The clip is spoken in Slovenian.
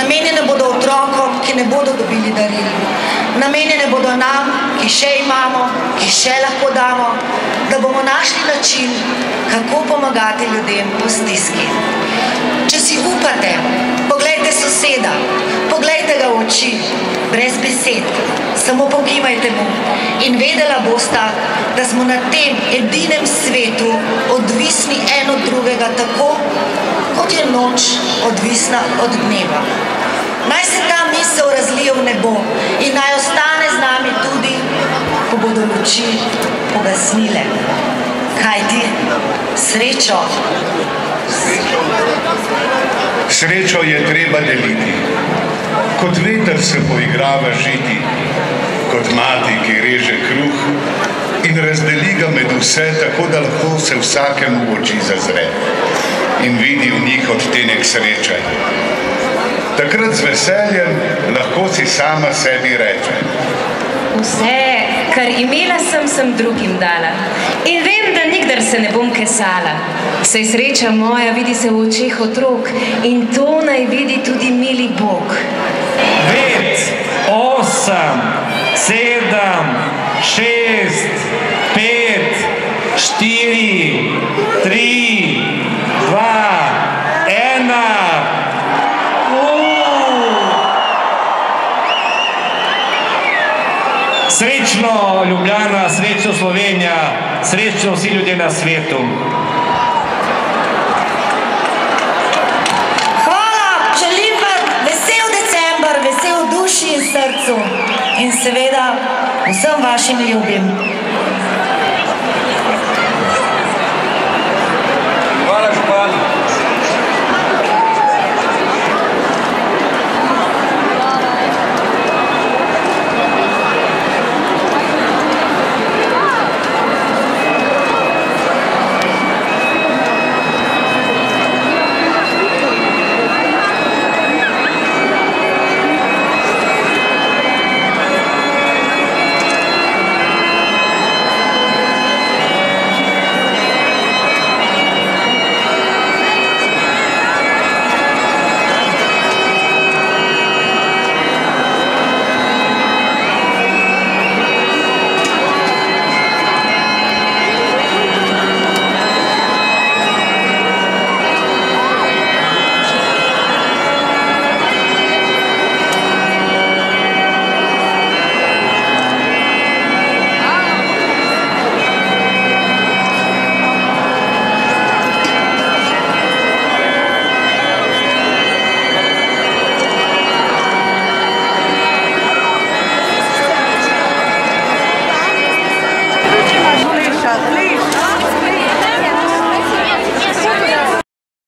Namenjene bodo otrokom, ki ne bodo dobili daril. Namenjene bodo nam, ki še imamo, ki še lahko damo, da bomo našli način, kako pomagati ljudem v stiski. Če si upate, poglejte soseda, poglejte ga v oči, brez besed, samo pokimajte mu in vedela bosta, da smo na tem edinem svetu odvisni en od drugega tako, kot je noč odvisna od dneva. Naj se ta misel razlije v nebo in naj ostane z nami tudi, ko bodo luči pogasnile. Kajti srečo. Srečo je treba deliti. Kot veter se poigrava žiti, kot mati, ki reže kruh in razdeli ga med vse, tako da lahko se vsakemu v oči zazre in vidi v njih odtenek sreče. Takrat z veseljem lahko si sama sebi reče: vse, kar imela sem drugim dala in vem, da nikdar se ne bom kesala. Saj sreča moja vidi se v očeh otrok in to naj vidi tudi mili Bog. 5, 8, 7, 6, 5, 4, 3, 2, 1. Srečno Ljubljana, srečno Slovenija, srečno vsi ljudje na svetu. Hvala, želim vam vesel december, vesel v duši in srcu in seveda vsem vašim ljubim.